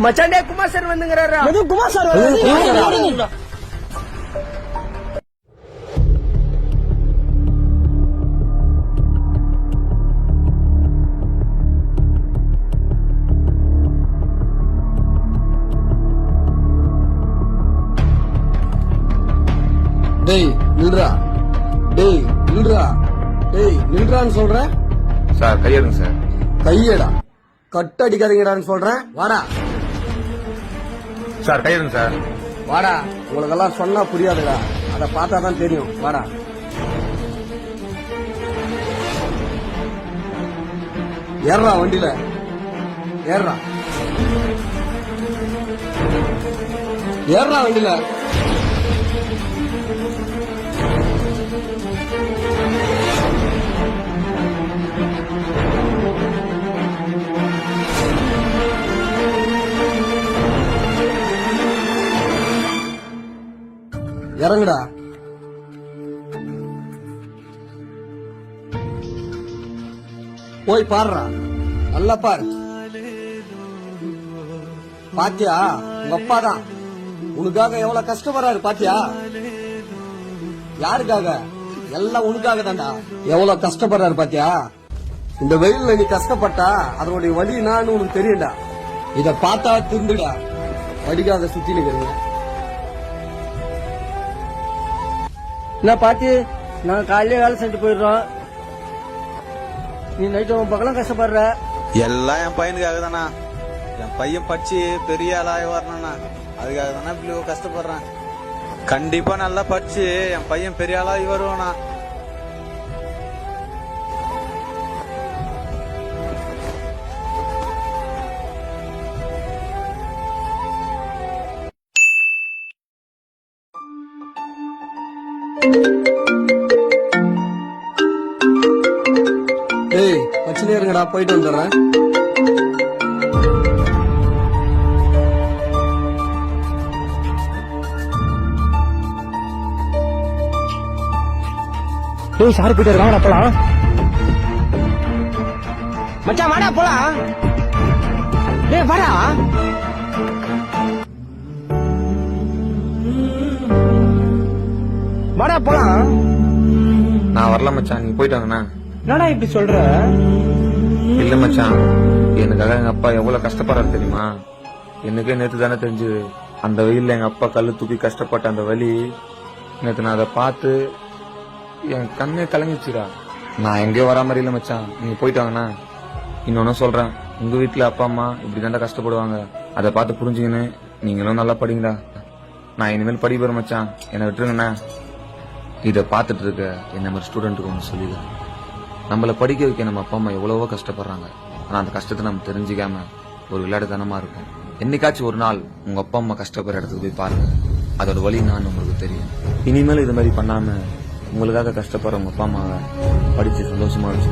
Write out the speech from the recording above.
மச்சாண்டே Kumar sir வந்துங்கறாரா? Kumar sir டேய் நில்றா, டேய் நில்றா, டேய் நில்றான்னு சொல்றேன். Sir கையெடுங்க sir. கையடா, கட்டடிக்காதீங்கடான்னு சொல்றேன். வாடா சார் கையெடுங்க சார். வாடா, உங்களுக்கெல்லாம் சொன்னா புரியாதுடா, அத பார்த்தாதான் தெரியும். வாடா. ஏறா வண்டியில, ஏறா ஏறா வண்டியில. இறங்குடா. போய் பாருடா, நல்லா பாரு. பாத்தியா, உங்க அப்பா தான் உனக்காக எவ்வளவு கஷ்டப்படுறாரு. பாத்தியா, யாருக்காக? எல்லாம் உனக்காக தான்டா. எவ்வளவு கஷ்டப்படுறாரு பாத்தியா. இந்த வெயில்ல நீ கஷ்டப்பட்டா அதனுடைய வலி நான் உனக்கு தெரியும்டா. இத பார்த்தா திருந்துடா, வடிக்காத சுத்தி நிக்கிறீங்க. என்ன பாத்தி, நான் காலையில வேலை செஞ்சு போயிடுறோம். நீ நைட்டு பக்கம் கஷ்டப்படுற. எல்லாம் என் பையனுக்காக தானா. என் பையன் படிச்சு பெரிய ஆளாக வரணும்னா அதுக்காக தானே இப்படி கஷ்டப்படுறேன். கண்டிப்பா நல்லா படிச்சு என் பையன் பெரிய ஆளாகி வருவானா. ஏய் வச்சுனே இருங்கடா, போயிட்டு வந்துடுறேன். ஏய் சாரி போயிட்டு வாடா போலாம். மச்சான் வாடா போலாம். ஏய் வாடா. வாடா போலாம். நான் வரல மச்சான், நீங்க போயிட்டு வாங்கண்ணா. என்னடா இப்படி சொல்ற? இல்ல மச்சான், எனக்காக எங்க அப்பா எவ்வளவு கஷ்டப்படுறாரு தெரியுமா? எனக்கே நேத்து தானே தெரிஞ்சு. அந்த வெயில்ல எங்க அப்பா கல்லு தூக்கி கஷ்டப்பட்ட அந்த வலி நேத்து நான் அதை பார்த்து என் கண்ணே கலங்கிச்சுடா. நான் எங்கேயோ வரா மாதிரி இல்ல மச்சான், நீங்க போயிட்டு வாங்கண்ணா. இன்னொன்னு சொல்றேன், உங்க வீட்டுல அப்பா அம்மா இப்படி தாண்டா கஷ்டப்படுவாங்க. அதை பார்த்து புரிஞ்சுக்கின்னு நீங்களும் நல்லா படிங்கடா. நான் இனிமேல் படிக்க போறேன் மச்சான், என்னை விட்டுருங்கண்ணா. இதை பார்த்துட்டு இருக்க என்ன மாதிரி ஸ்டூடெண்ட்டுக்கு ஒன்று சொல்லிடுறேன். நம்மளை படிக்க வைக்க நம்ம அப்பா அம்மா எவ்வளவோ கஷ்டப்படுறாங்க. ஆனா அந்த கஷ்டத்தை நம்ம தெரிஞ்சுக்காம ஒரு விளையாட்டுத்தனமா இருக்கும். என்னைக்காச்சும் ஒரு நாள் உங்க அப்பா அம்மா கஷ்டப்படுற இடத்துக்கு போய் பாருங்க, அதோட வழி நான் உங்களுக்கு தெரியும். இனிமேல் இது மாதிரி பண்ணாம உங்களுக்காக கஷ்டப்படுற உங்க அப்பா அம்மாவை படிச்சு சந்தோஷமா வச்சு